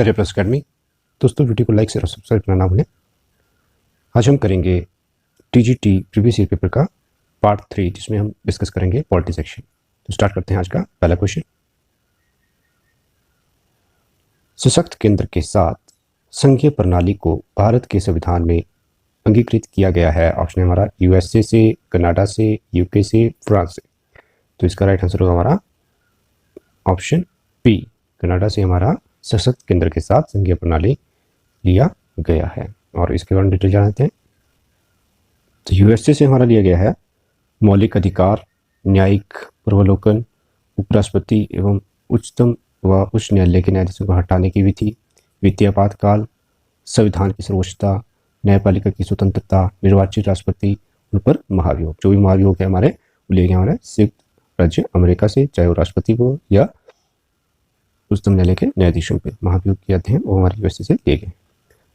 Career plus academy. दोस्तों, video को like share और सब्सक्राइब करना ना भूलें। आज हम करेंगे टीजीटी प्रीवियस ईयर पेपर का पार्ट 3, जिसमें हम डिस्कस करेंगे पॉलिटी सेक्शन। तो स्टार्ट करते हैं आज का पहला क्वेश्चन। सशक्त केंद्र के साथ संघीय प्रणाली को भारत के संविधान में अंगीकृत किया गया है। ऑप्शन है हमारा यूएसए से, कनाडा से, यूके से, फ्रांस से। तो इसका राइट आंसर होगा हमारा ऑप्शन बी, कनाडा से हमारा सशक्त केंद्र के साथ संघीय प्रणाली लिया गया है। और इसके बारे में डिटेल जानते हैं। तो यूएसए से हमारा लिया गया है मौलिक अधिकार, न्यायिक पूर्वावलोकन, उपराष्ट्रपति एवं उच्चतम व उच्च न्यायालय के न्यायाधीशों को हटाने की विधि, वित्तीय आपातकाल, संविधान की सर्वोच्चता, न्यायपालिका की स्वतंत्रता, निर्वाचित राष्ट्रपति, उन पर महाभियोग। जो भी महाभियोग है हमारे वो लिए गए हमारे संयुक्त राज्य अमेरिका से, चाहे वो राष्ट्रपति को या उच्चतम न्यायालय के न्यायाधीशों पे महाभियोग किए जाते हैं, वो हमारे यूएसए से लिए गए।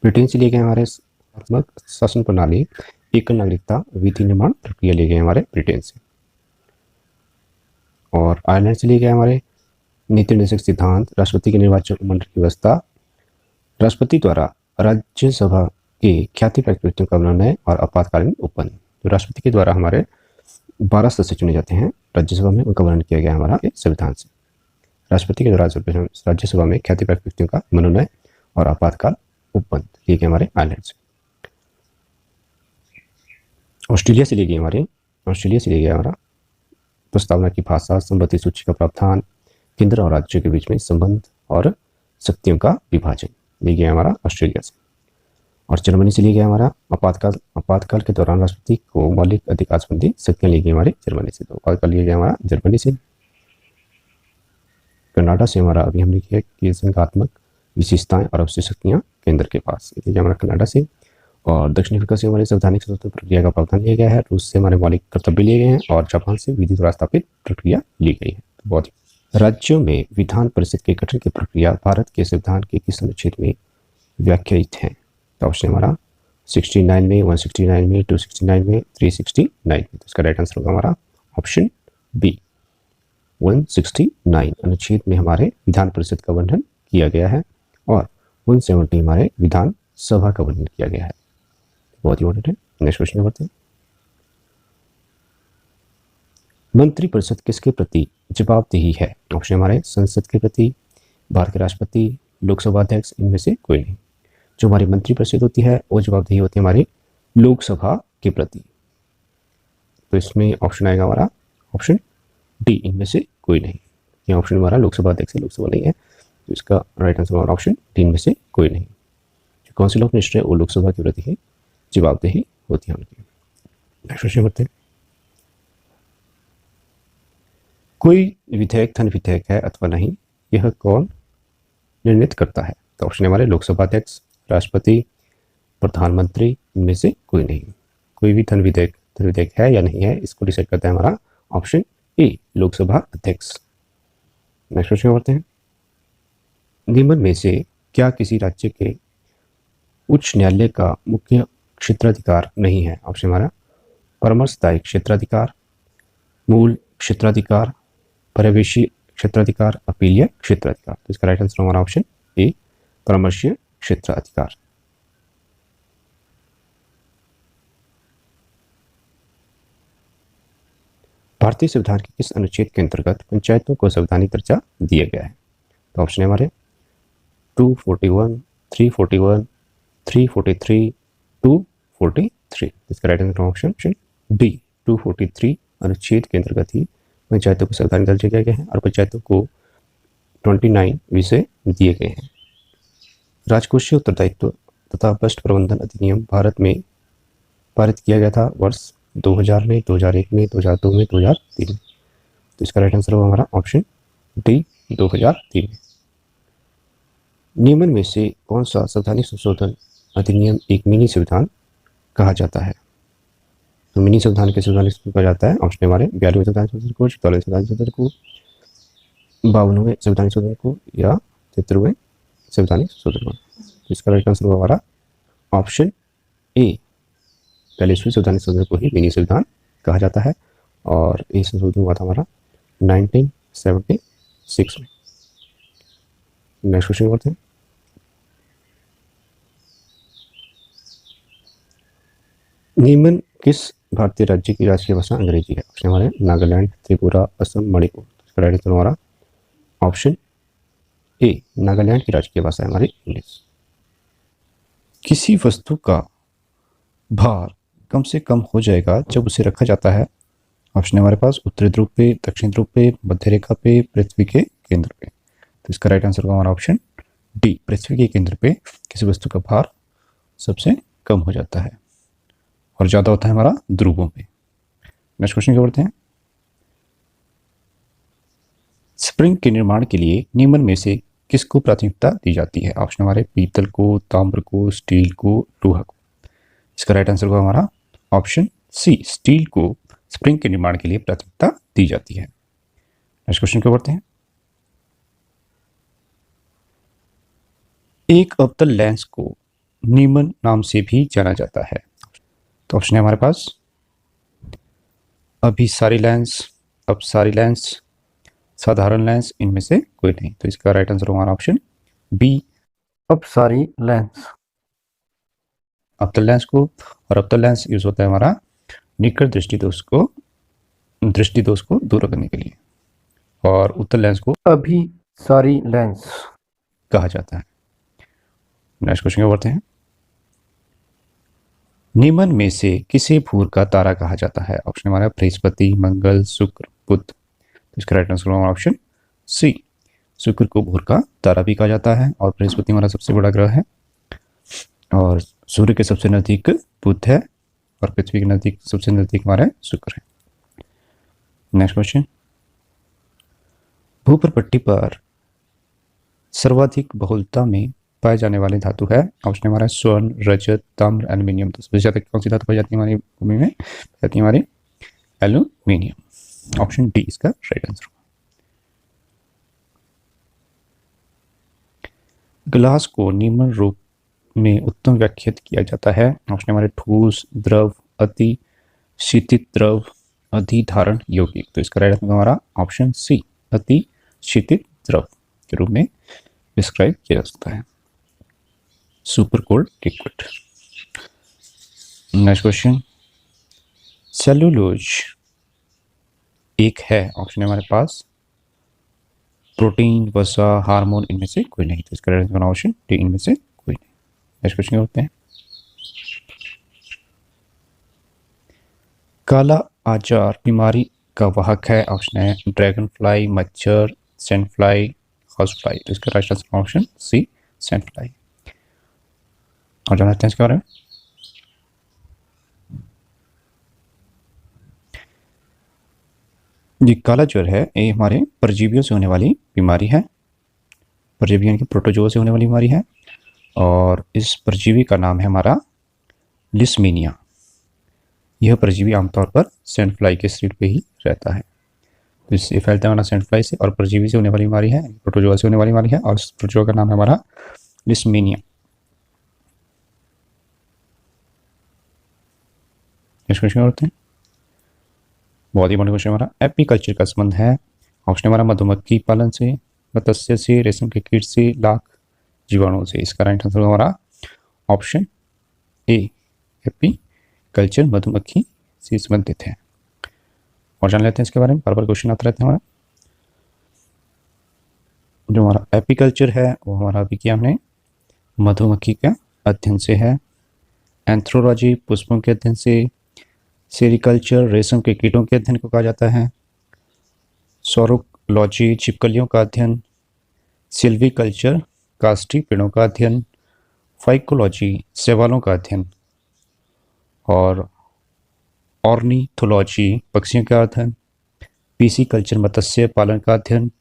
ब्रिटेन से लिए गए हमारे सात्मक शासन प्रणाली, एकल नागरिकता, विधि निर्माण प्रक्रिया लिए गए हमारे ब्रिटेन से। और आयरलैंड से लिए गए हमारे नीति निर्देशक सिद्धांत, राष्ट्रपति के निर्वाचन मंडल की व्यवस्था, राष्ट्रपति द्वारा राज्यसभा के ख्याति प्राप्त व्यक्तियों का निर्णय और आपातकालीन उपबंध। तो राष्ट्रपति के द्वारा हमारे 12 सदस्य चुने जाते हैं राज्यसभा में, उनका वर्णन किया गया हमारा संविधान से। राष्ट्रपति के द्वारा राज्यसभा में ख्याति प्राप्त व्यक्तियों का मनोनयन और आपातकाल उपबंध लिए गए हमारे आयरलैंड से। ऑस्ट्रेलिया से लिए गए हमारा प्रस्तावना की भाषा, संबंधित सूची का प्रावधान, केंद्र और राज्यों के बीच में संबंध और शक्तियों का विभाजन लिए गया हमारा ऑस्ट्रेलिया से। और जर्मनी से लिए गया हमारा आपातकाल के दौरान राष्ट्रपति को मौलिक अधिकार संबंधी शक्तियां ली गई हमारे जर्मनी से। तो आपातकाल लिया गया हमारा जर्मनी से। कनाडा से हमारा अभी हमने किया कि संघात्मक विशेषताएं और अवशिष्ट शक्तियां केंद्र के पास, ये हमारा कनाडा से। और दक्षिण अफ्रीका से हमारे संवैधानिक स्वतंत्र प्रक्रिया का प्रावधान लिया गया है। रूस से हमारे मौलिक कर्तव्य लिए गए हैं। और जापान से विधि द्वारा स्थापित प्रक्रिया ली गई है। तो बहुत राज्यों में विधान परिषद के गठन की प्रक्रिया भारत के संविधान के किस अनुच्छेद में व्याख्यायित है। तो ऑप्शन हमारा 69 में, 169 में, 269 में, 369 में। तो इसका राइट आंसर होगा हमारा ऑप्शन बी, 169 अनुच्छेद में हमारे विधान परिषद का वर्णन किया गया है। और 170 हमारे विधान सभा का वर्णन किया गया है। बहुत इंपॉर्टेंट है। नेक्स्ट क्वेश्चन बढ़ते हैं। मंत्रिपरिषद किसके प्रति जवाबदेही है। ऑप्शन हमारे संसद के प्रति, भारत के राष्ट्रपति, लोकसभा अध्यक्ष, इनमें से कोई नहीं। जो हमारी मंत्रिपरिषद होती है वो जवाबदेही होती है हमारी लोकसभा के प्रति। तो इसमें ऑप्शन आएगा हमारा ऑप्शन डी, इनमें से कोई नहीं। यह ऑप्शन हमारा लोकसभा अध्यक्ष है, लोकसभा नहीं है। तो इसका राइट आंसर हमारा ऑप्शन डी, इनमें से कोई नहीं। जो काउंसिल ऑफ मिनिस्टर है वो लोकसभा के प्रति ही जवाबदेही होती है उनकी। नेक्स्ट क्वेश्चन करते हैं। कोई विधेयक धन विधेयक है अथवा नहीं, यह कौन निर्णित करता है। तो ऑप्शन हमारे लोकसभा अध्यक्ष, राष्ट्रपति, प्रधानमंत्री, इनमें से कोई नहीं। कोई भी धन विधेयक है या नहीं है, इसको डिसाइड करता है हमारा ऑप्शन ए, लोकसभा अध्यक्ष। नेक्स्ट क्वेश्चन करते हैं। निम्न में से क्या किसी राज्य के उच्च न्यायालय का मुख्य क्षेत्राधिकार नहीं है। ऑप्शन हमारा परामर्शदायी क्षेत्राधिकार, मूल क्षेत्राधिकार, पर्यवेक्षी क्षेत्राधिकार, अपीलीय क्षेत्राधिकार। तो इसका राइट आंसर हमारा ऑप्शन ए, परामर्शीय क्षेत्राधिकार। भारतीय संविधान के किस अनुच्छेद के अंतर्गत पंचायतों को संवैधानिक दर्जा दिया गया है। तो ऑप्शन है हमारे 241, 341, 343, 243। इसका राइट आंसर ऑप्शन डी, 243 अनुच्छेद के अंतर्गत ही पंचायतों को संवैधानिक दर्जा दिया गया है। और पंचायतों को 29 विषय दिए गए हैं। राजकोषीय उत्तरदायित्व तथा भ्रष्ट प्रबंधन अधिनियम भारत में पारित किया गया था वर्ष 2000 में, 2001 में, 2002 में, 2003 में। तो इसका राइट आंसर होगा हमारा ऑप्शन डी, 2003 में। नियमन में से कौन सा संवैधानिक संशोधन अधिनियम एक मिनी संविधान कहा जाता है। तो मिनी संविधान के संवैधानिक संशोधन कहा जाता है। ऑप्शन हमारे 42वें संवैधानिक संशोधन को, 44वें संवैधानिक संशोधन को, 52वें संवैधानिक संशोधन को या 73वें संवैधानिक संशोधन को। तो इसका राइट आंसर होगा हमारा ऑप्शन ए, 42वें संवैधानिक संशोधन को ही मिनी संविधान कहा जाता है। और ये संशोधन हुआ था हमारा 1976 में। नेक्स्ट क्वेश्चन करते हैं। निम्न किस भारतीय राज्य की राष्ट्रीय भाषा अंग्रेजी है? ऑप्शन हमारे नागालैंड, त्रिपुरा, असम, मणिपुर। इसका राइट आंसर हमारा ऑप्शन ए, नागालैंड की राजकीय भाषा है हमारी इंग्लिश। किसी वस्तु का भार कम से कम हो जाएगा जब उसे रखा जाता है। ऑप्शन है हमारे पास उत्तरी ध्रुव पे, दक्षिण ध्रुव पे, मध्य रेखा पे, पृथ्वी के केंद्र पे। तो इसका राइट आंसर होगा हमारा ऑप्शन डी, पृथ्वी के केंद्र पे किसी वस्तु का भार सबसे कम हो जाता है और ज्यादा होता है हमारा ध्रुवों पे। नेक्स्ट क्वेश्चन की बढ़ते हैं। स्प्रिंग के निर्माण के लिए निम्न में से किसको प्राथमिकता दी जाती है? ऑप्शन हमारे पीतल को, ताम्र को, स्टील को, लोहा को। इसका राइट आंसर होगा हमारा ऑप्शन सी, स्टील को स्प्रिंग के निर्माण के लिए प्राथमिकता दी जाती है। नेक्स्ट क्वेश्चन की बढ़ते हैं। एक अवतल लेंस को निम्न नाम से भी जाना जाता है। तो ऑप्शन है हमारे पास अभिसारी लेंस, अपसारी लेंस, साधारण लेंस, इनमें से कोई नहीं। तो इसका राइट आंसर हमारा ऑप्शन बी, अपसारी लेंस। अवतल लेंस को, और अवतल लेंस यूज होता है हमारा निकट दृष्टि दोष को दूर करने के लिए, और उत्तल लेंस को अभिसारी लेंस कहा जाता है। नेक्स्ट क्वेश्चन की बढ़ते हैं। निम्न में से किसे भूर का तारा कहा जाता है? ऑप्शन हमारा बृहस्पति, मंगल, शुक्र, बुध। तो इसका राइट आंसर हमारा ऑप्शन सी, शुक्र को भूर का तारा भी कहा जाता है, और बृहस्पति हमारा सबसे बड़ा ग्रह है, और सूर्य के सबसे नजदीक बुध है, और पृथ्वी के नजदीक सबसे नजदीक हमारा शुक्र है। Next question. भूप्रपट्टी पर सर्वाधिक बहुलता में पाए जाने वाली धातु है। ऑप्शन हमारा स्वर्ण, रजत, ताम्र, एल्यूमिनियम। तो सबसे ज्यादा कौन सी धातु पाई जाती है हमारी भूमि में? जाती है हमारी एल्यूमिनियम। ऑप्शन डी इसका राइट आंसर। ग्लास को निम्न रूप में उत्तम व्याख्यात किया जाता है। ऑप्शन हमारे ठोस, द्रव, अति शीतित द्रव, अधिधारण यौगिक। तो इसका राइट आंसर हमारा ऑप्शन सी, अति शीतित द्रव के रूप में डिस्क्राइब किया जा सकता है, super cold liquid. Next question. Cellulose एक है। ऑप्शन है हमारे पास प्रोटीन, वसा, हार्मोन, इनमें से कोई नहीं। तो इसका राइट आंसर ऑप्शन डी, इनमें से कोई नहीं। नेक्स्ट क्वेश्चन होते हैं। काला आजार बीमारी का वाहक है। ऑप्शन है ड्रैगन फ्लाई, मच्छर, सैंड फ्लाई, हाउस फ्लाई। तो इसका right answer option C, sand fly. और जानते हैं इसके बारे में। ये काला ज्वर है, ये हमारे परजीवियों से होने वाली बीमारी है, परजीवियों के प्रोटोजोआ से होने वाली बीमारी है, और इस परजीवी का नाम है हमारा लिस्मीनिया। यह परजीवी आमतौर पर सैंड फ्लाई के शरीर पे ही रहता है। तो इससे फैलता है हमारा सैंड फ्लाई से, और परजीवी से होने वाली बीमारी है, प्रोटोजोआ से होने वाली बीमारी है, और इस प्रोटोजोआ का नाम है हमारा लिस्मीनिया। नेक्स्ट क्वेश्चन होते हैं। बहुत ही बड़ा क्वेश्चन हमारा एपीकल्चर का संबंध है। ऑप्शन हमारा मधुमक्खी पालन से, मत्स्य से, रेशम के कीट से, लाख जीवाणुओं से। इसका राइट आंसर हमारा ऑप्शन ए, एपीकल्चर मधुमक्खी से संबंधित है। और जान लेते हैं इसके बारे में, बार बार क्वेश्चन आता रहता है हमारा। जो हमारा एपीकल्चर है वो हमारा अभी किया हमने मधुमक्खी का अध्ययन से है, एंथ्रोलॉजी पुष्पों के अध्ययन से, सेरिकल्चर रेशम के कीटों के अध्ययन को कहा जाता है, सोरोलॉजी छिपकलियों का अध्ययन, सिल्वीकल्चर काष्ठी पेड़ों का अध्ययन, फाइकोलॉजी शैवालों का अध्ययन, और ऑर्निथोलॉजी पक्षियों का अध्ययन, पीसीकल्चर मत्स्य पालन का अध्ययन,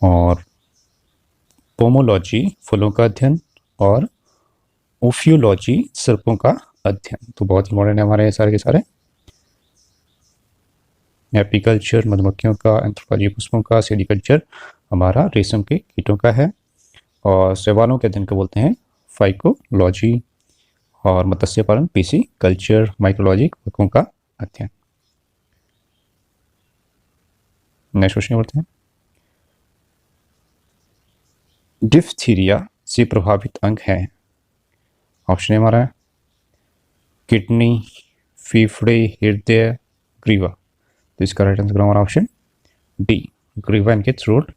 और पोमोलॉजी फूलों का अध्ययन, और ओफियोलॉजी सर्पों का अध्ययन। तो बहुत इंपॉर्टेंट है हमारे सारे के सारे। एपीकल्चर मधुमक्खियों का, एंथ्रोलॉजी पुष्पों का, सेरिकल्चर हमारा रेशम के कीटों का है, और शैवालों के अध्ययन को बोलते हैं फाइकोलॉजी, और मत्स्य पालन पीसी कल्चर, माइक्रोलॉजी पक्षियों का अध्ययन। नेक्स्ट क्वेश्चन बढ़ते हैं। डिफ्थीरिया से प्रभावित अंग है। ऑप्शन ए हमारा है किडनी, फेफड़े, हृदय, ग्रीवा। तो इसका राइट आंसर हमारा ऑप्शन डी, ग्रीवा इनके थ्रोट,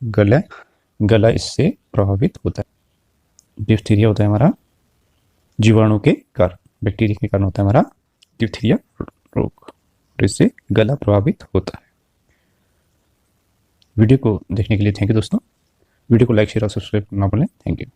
गला इससे प्रभावित होता है। डिप्थीरिया होता है हमारा जीवाणु के कारण, बैक्टीरिया के कारण होता है हमारा डिप्थीरिया रोग, और इससे गला प्रभावित होता है। वीडियो को देखने के लिए थैंक यू दोस्तों। वीडियो को लाइक, शेयर और सब्सक्राइब करना भूलें। Thank you.